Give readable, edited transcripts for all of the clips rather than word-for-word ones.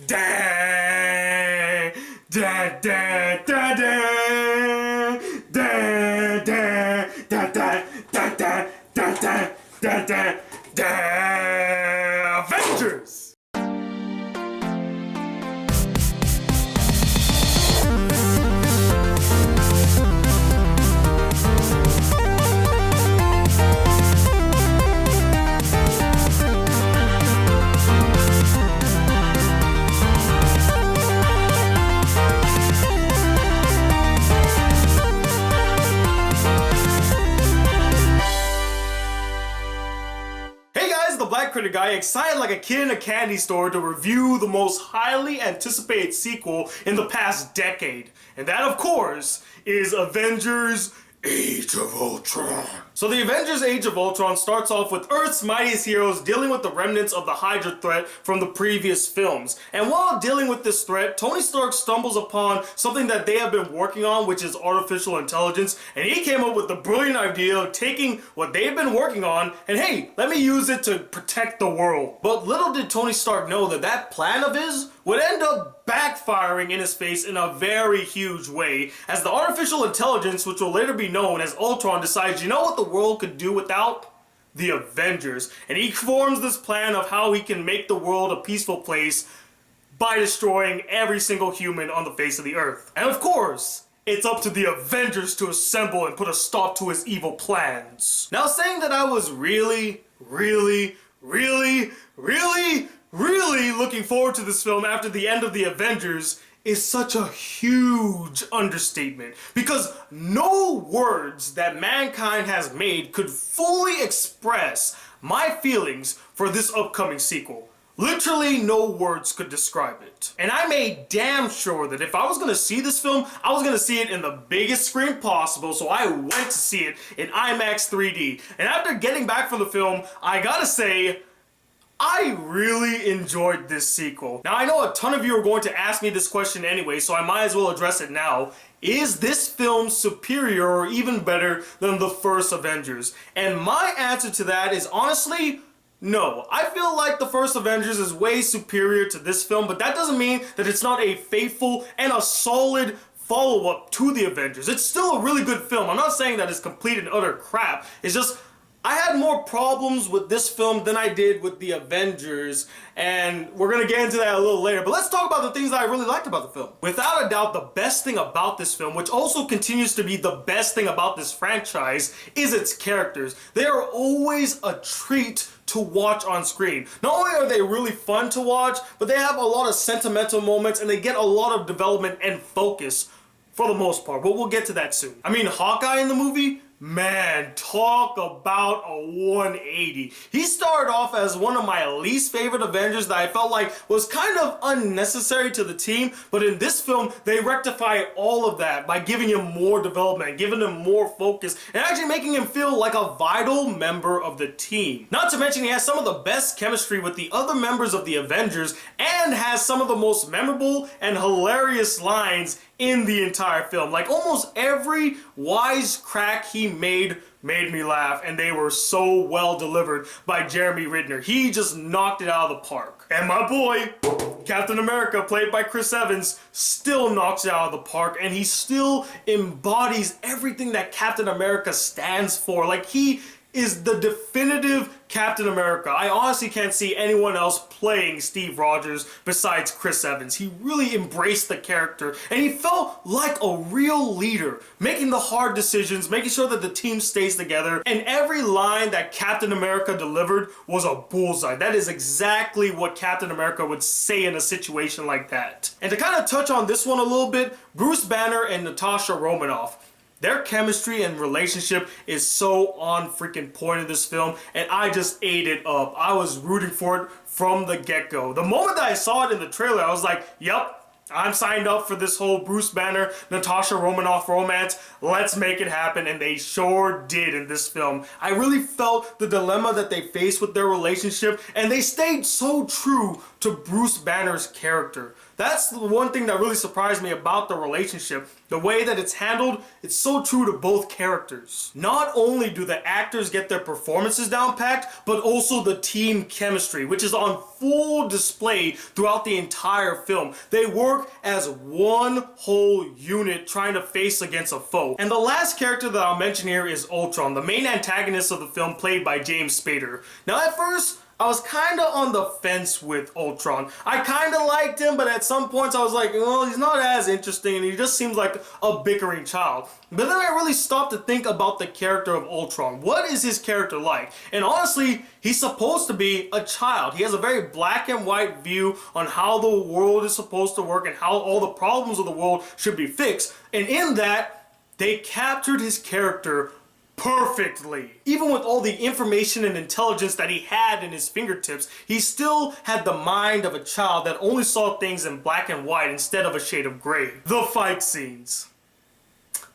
Da da da da da da da da da da da da da da da Avengers. Black Critic Guy, excited like a kid in a candy store to review the most highly anticipated sequel in the past decade. And that, of course, is Avengers Age of Ultron. So the Avengers Age of Ultron starts off with Earth's mightiest heroes dealing with the remnants of the Hydra threat from the previous films. And while dealing with this threat, Tony Stark stumbles upon something that they have been working on, which is artificial intelligence, and he came up with the brilliant idea of taking what they've been working on and hey, let me use it to protect the world. But little did Tony Stark know that that plan of his would end up backfiring in his face in a very huge way, as the artificial intelligence, which will later be known as Ultron, decides, you know what the world could do without? The Avengers. And he forms this plan of how he can make the world a peaceful place by destroying every single human on the face of the earth. And of course, it's up to the Avengers to assemble and put a stop to his evil plans. Now, saying that I was really looking forward to this film after the end of the Avengers is such a huge understatement, because no words that mankind has made could fully express my feelings for this upcoming sequel. Literally no words could describe it. And I made damn sure that if I was going to see this film, I was going to see it in the biggest screen possible, so I went to see it in IMAX 3D. And after getting back from the film, I gotta say, I really enjoyed this sequel. Now, I know a ton of you are going to ask me this question anyway, so I might as well address it now. Is this film superior or even better than the first Avengers? And my answer to that is honestly, no. I feel like the first Avengers is way superior to this film, but that doesn't mean that it's not a faithful and a solid follow-up to the Avengers. It's still a really good film. I'm not saying that it's complete and utter crap. It's just, I had more problems with this film than I did with the Avengers, and we're gonna get into that a little later, but let's talk about the things that I really liked about the film. Without a doubt, the best thing about this film, which also continues to be the best thing about this franchise, is its characters. They are always a treat to watch on screen. Not only are they really fun to watch, but they have a lot of sentimental moments and they get a lot of development and focus for the most part, but we'll get to that soon. I mean, Hawkeye in the movie, man, talk about a 180. He started off as one of my least favorite Avengers that I felt like was kind of unnecessary to the team, but in this film, they rectify all of that by giving him more development, giving him more focus, and actually making him feel like a vital member of the team. Not to mention he has some of the best chemistry with the other members of the Avengers and has some of the most memorable and hilarious lines in the entire film. Like almost every wisecrack he made me laugh, and they were so well delivered by Jeremy Renner. He just knocked it out of the park. And my boy, Captain America, played by Chris Evans, still knocks it out of the park, and he still embodies everything that Captain America stands for. Like, he is the definitive Captain America. I honestly can't see anyone else playing Steve Rogers besides Chris Evans. He really embraced the character, and he felt like a real leader, making the hard decisions, making sure that the team stays together, and every line that Captain America delivered was a bullseye. That is exactly what Captain America would say in a situation like that. And to kind of touch on this one a little bit, Bruce Banner and Natasha Romanoff, their chemistry and relationship is so on freaking point in this film, and I just ate it up. I was rooting for it from the get-go. The moment that I saw it in the trailer, I was like, yep, I'm signed up for this whole Bruce Banner, Natasha Romanoff romance. Let's make it happen, and they sure did in this film. I really felt the dilemma that they faced with their relationship, and they stayed so true to Bruce Banner's character. That's the one thing that really surprised me about the relationship. The way that it's handled, it's so true to both characters. Not only do the actors get their performances down packed, but also the team chemistry, which is on full display throughout the entire film. They work as one whole unit trying to face against a foe. And the last character that I'll mention here is Ultron, the main antagonist of the film, played by James Spader. Now at first, I was kind of on the fence with Ultron. I kind of liked him, but at some points I was like, well, he's not as interesting and he just seems like a bickering child. But then I really stopped to think about the character of Ultron. What is his character like? And honestly, he's supposed to be a child. He has a very black and white view on how the world is supposed to work and how all the problems of the world should be fixed. And in that, they captured his character perfectly. Even with all the information and intelligence that he had in his fingertips, he still had the mind of a child that only saw things in black and white instead of a shade of gray. The fight scenes.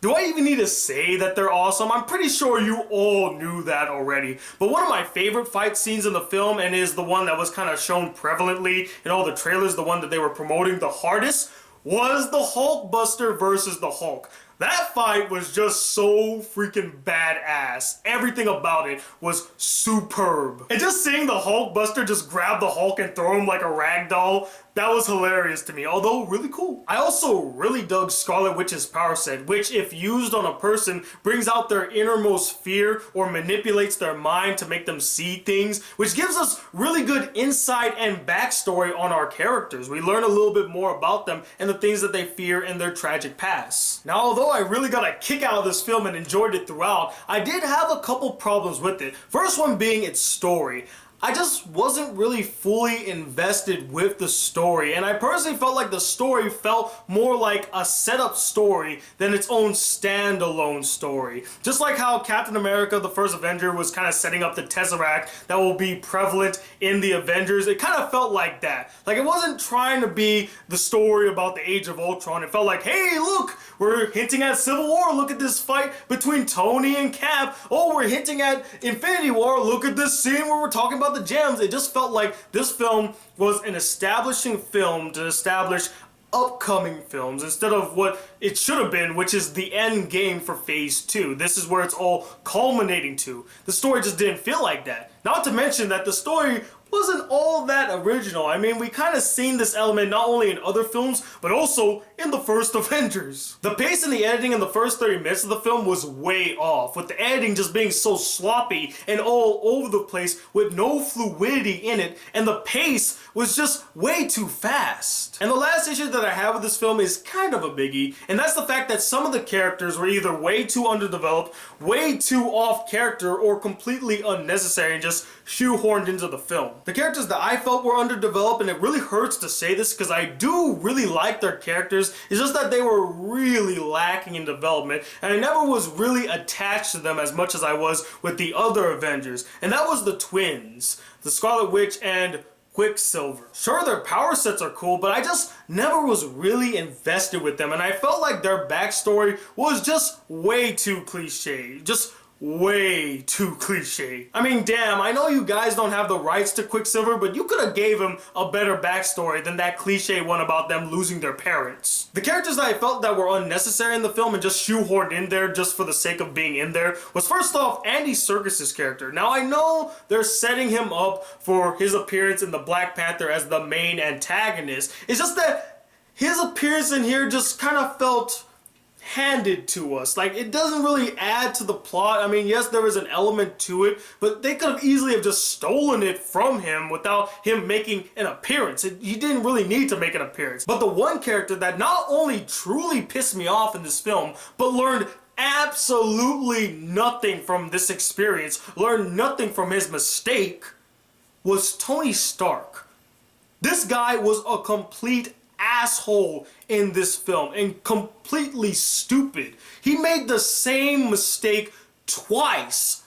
Do I even need to say that they're awesome? I'm pretty sure you all knew that already. But one of my favorite fight scenes in the film, and is the one that was kind of shown prevalently in all the trailers, the one that they were promoting the hardest, was the Hulkbuster versus the Hulk. That fight was just so freaking badass. Everything about it was superb. And just seeing the Hulkbuster just grab the Hulk and throw him like a rag doll, that was hilarious to me, although really cool. I also really dug Scarlet Witch's power set, which if used on a person, brings out their innermost fear or manipulates their mind to make them see things, which gives us really good insight and backstory on our characters. We learn a little bit more about them and the things that they fear in their tragic past. Now, although I really got a kick out of this film and enjoyed it throughout, I did have a couple problems with it. First one being its story. I just wasn't really fully invested with the story, and I personally felt like the story felt more like a setup story than its own standalone story. Just like how Captain America, the first Avenger, was kind of setting up the Tesseract that will be prevalent in the Avengers, it kind of felt like that. Like, it wasn't trying to be the story about the Age of Ultron. It felt like, hey, look, we're hinting at Civil War. Look at this fight between Tony and Cap. Oh, we're hinting at Infinity War. Look at this scene where we're talking about the gems. It just felt like this film was an establishing film to establish upcoming films instead of what it should have been, which is the end game for phase 2. This is where it's all culminating to. The story just didn't feel like that. Not to mention that the story wasn't all that original. I mean, we kind of seen this element not only in other films, but also in the first Avengers. The pace and the editing in the first 30 minutes of the film was way off, with the editing just being so sloppy and all over the place with no fluidity in it, and the pace was just way too fast. And the last issue that I have with this film is kind of a biggie, and that's the fact that some of the characters were either way too underdeveloped, way too off character, or completely unnecessary and just shoehorned into the film. The characters that I felt were underdeveloped, and it really hurts to say this because I do really like their characters, it's just that they were really lacking in development, and I never was really attached to them as much as I was with the other Avengers, and that was the twins, the Scarlet Witch and Quicksilver. Sure, their power sets are cool, but I just never was really invested with them, and I felt like their backstory was just way too cliche. Just way too cliche. I mean, damn, I know you guys don't have the rights to Quicksilver, but you could have gave him a better backstory than that cliche one about them losing their parents. The characters that I felt that were unnecessary in the film and just shoehorned in there just for the sake of being in there was, first off, Andy Serkis's character. Now, I know they're setting him up for his appearance in the Black Panther as the main antagonist. It's just that his appearance in here just kind of felt handed to us. Like, it doesn't really add to the plot. I mean, yes, there is an element to it, but they could have easily have just stolen it from him without him making an appearance. He didn't really need to make an appearance. But the one character that not only truly pissed me off in this film, but learned absolutely nothing from this experience, learned nothing from his mistake, was Tony Stark. This guy was a complete asshole in this film and completely stupid. He made the same mistake twice.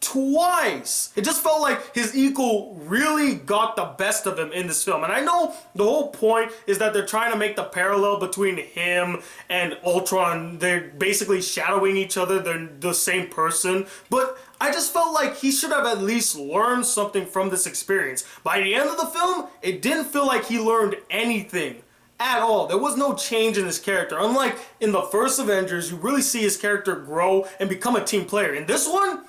It just felt like his ego really got the best of him in this film. And I know the whole point is that they're trying to make the parallel between him and Ultron. They're basically shadowing each other. They're the same person. But I just felt like he should have at least learned something from this experience. By the end of the film, it didn't feel like he learned anything. at all. There was no change in his character. Unlike in the first Avengers, you really see his character grow and become a team player. In this one,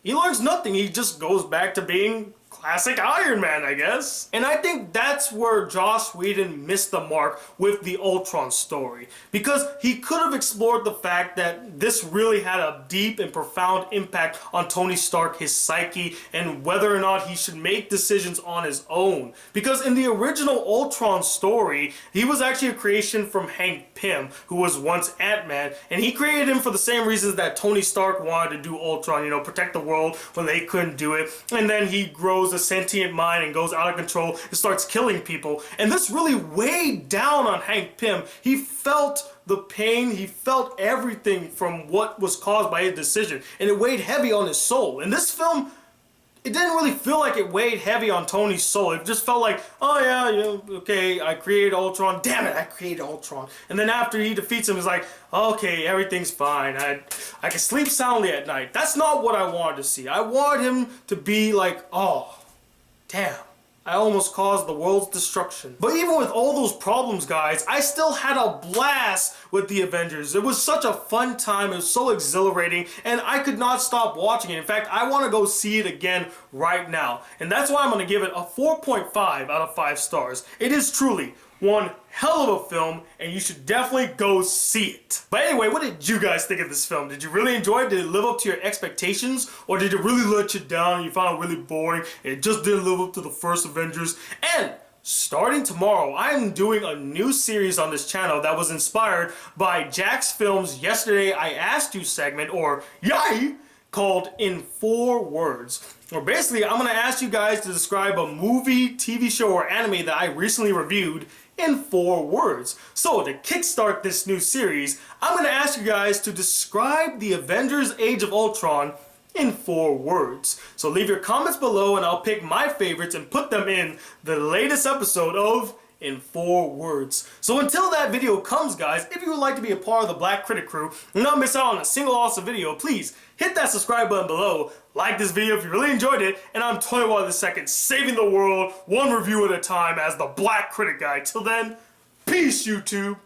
he learns nothing. He just goes back to being classic Iron Man, I guess. And I think that's where Joss Whedon missed the mark with the Ultron story. Because he could have explored the fact that this really had a deep and profound impact on Tony Stark, his psyche, and whether or not he should make decisions on his own. Because in the original Ultron story, he was actually a creation from Hank Pym, who was once Ant-Man, and he created him for the same reasons that Tony Stark wanted to do Ultron, you know, protect the world when they couldn't do it. And then he grows a sentient mind and goes out of control and starts killing people. And this really weighed down on Hank Pym. He felt the pain, he felt everything from what was caused by his decision, and it weighed heavy on his soul. In this film, it didn't really feel like it weighed heavy on Tony's soul. It just felt like, oh yeah, you know, okay, I created Ultron. Damn it, I created Ultron. And then after he defeats him, it's like, okay, everything's fine. I can sleep soundly at night. That's not what I wanted to see. I wanted him to be like, oh, damn, I almost caused the world's destruction. But even with all those problems, guys, I still had a blast with the Avengers. It was such a fun time. It was so exhilarating, and I could not stop watching it. In fact, I want to go see it again right now. And that's why I'm going to give it a 4.5 out of 5 stars. It is truly one hell of a film, and you should definitely go see it. But anyway, what did you guys think of this film? Did you really enjoy it? Did it live up to your expectations? Or did it really let you down and you found it really boring and it just didn't live up to the first Avengers? And starting tomorrow, I'm doing a new series on this channel that was inspired by Jack's Films' Yesterday I Asked You segment, or YAI, called In 4 Words. Or basically, I'm going to ask you guys to describe a movie, TV show, or anime that I recently reviewed in 4 words. So to kickstart this new series, I'm going to ask you guys to describe the Avengers Age of Ultron in 4 words. So leave your comments below and I'll pick my favorites and put them in the latest episode of In 4 Words. So until that video comes, guys, if you would like to be a part of the Black Critic crew and not miss out on a single awesome video, please hit that subscribe button below, like this video if you really enjoyed it, and I'm 21 seconds saving the world one review at a time as the Black Critic Guy. Till then, peace, YouTube.